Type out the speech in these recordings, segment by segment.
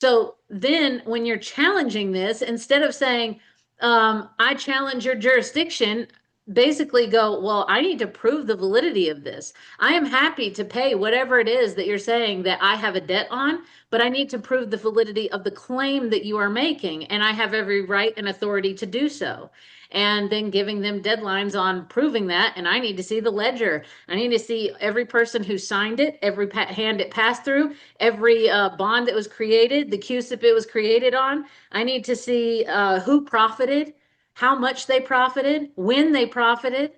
So then when you're challenging this, instead of saying, I challenge your jurisdiction, basically go, well, I need to prove the validity of this. I am happy to pay whatever it is that you're saying that I have a debt on, but I need to prove the validity of the claim that you are making, and I have every right and authority to do so. And then giving them deadlines on proving that, and I need to see the ledger. I need to see every person who signed it, every hand it passed through, every bond that was created, the CUSIP it was created on. I need to see who profited, how much they profited, when they profited.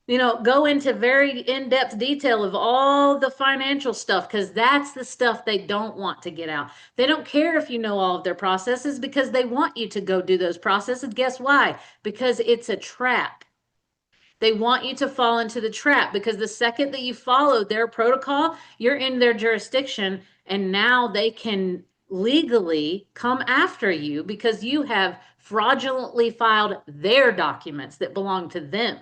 Go into very in-depth detail of all the financial stuff, because that's the stuff they don't want to get out. They don't care if you know all of their processes, because they want you to go do those processes. Guess why? Because it's a trap. They want you to fall into the trap, because the second that you follow their protocol, you're in their jurisdiction, and now they can legally come after you because you have fraudulently filed their documents that belong to them.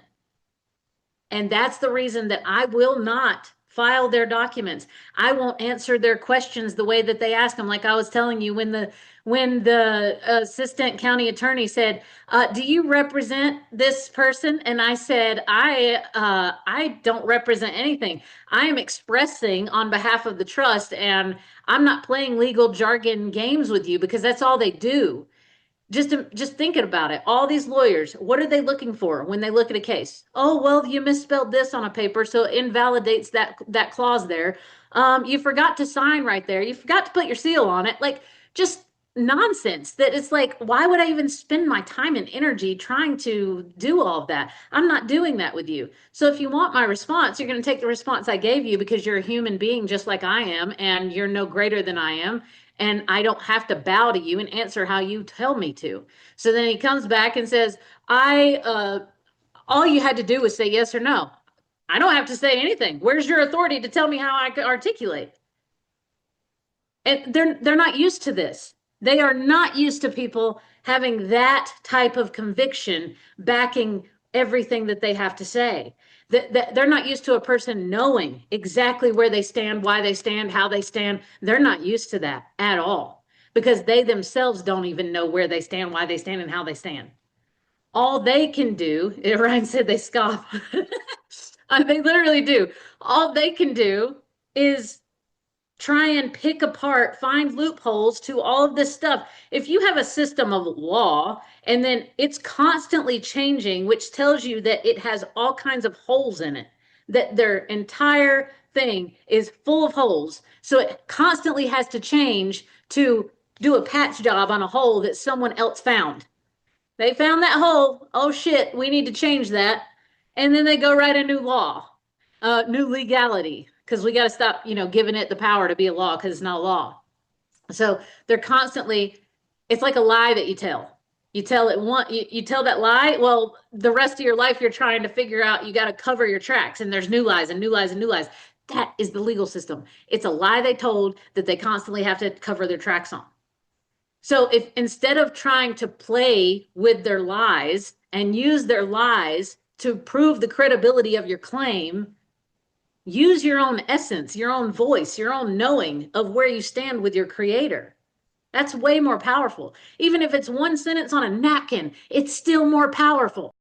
And that's the reason that I will not file their documents. I won't answer their questions the way that they ask them. Like I was telling you, when the assistant county attorney said, "Do you represent this person?" And I said, "I don't represent anything. I am expressing on behalf of the trust, and I'm not playing legal jargon games with you," because that's all they do. Just thinking about it, all these lawyers, what are they looking for when they look at a case? Oh, well, you misspelled this on a paper, so it invalidates that clause there. You forgot to sign right there. You forgot to put your seal on it. Like, just nonsense. That it's like, why would I even spend my time and energy trying to do all of that? I'm not doing that with you. So if you want my response, you're going to take the response I gave you, because you're a human being just like I am, and you're no greater than I am, and I don't have to bow to you and answer how you tell me to. So then he comes back and says, all you had to do was say yes or no. I don't have to say anything. Where's your authority to tell me how I articulate? And they're not used to this. They are not used to people having that type of conviction backing everything that they have to say. That they're not used to a person knowing exactly where they stand, why they stand, how they stand. They're not used to that at all, because they themselves don't even know where they stand, why they stand, and how they stand. All they can do, Ryan said they scoff. They literally do. All they can do is try and pick apart, find loopholes to all of this stuff. If you have a system of law and then it's constantly changing, which tells you that it has all kinds of holes in it, that their entire thing is full of holes. So it constantly has to change to do a patch job on a hole that someone else found. They found that hole. Oh shit, we need to change that. And then they go write a new law, new legality, because we got to stop, giving it the power to be a law, because it's not a law. So they're constantly, it's like a lie that you tell. You tell it one, you tell that lie. Well, the rest of your life, you're trying to figure out, you got to cover your tracks, and there's new lies and new lies and new lies. That is the legal system. It's a lie they told that they constantly have to cover their tracks on. So if instead of trying to play with their lies and use their lies to prove the credibility of your claim, use your own essence, your own voice, your own knowing of where you stand with your creator. That's way more powerful. Even if it's one sentence on a napkin, it's still more powerful.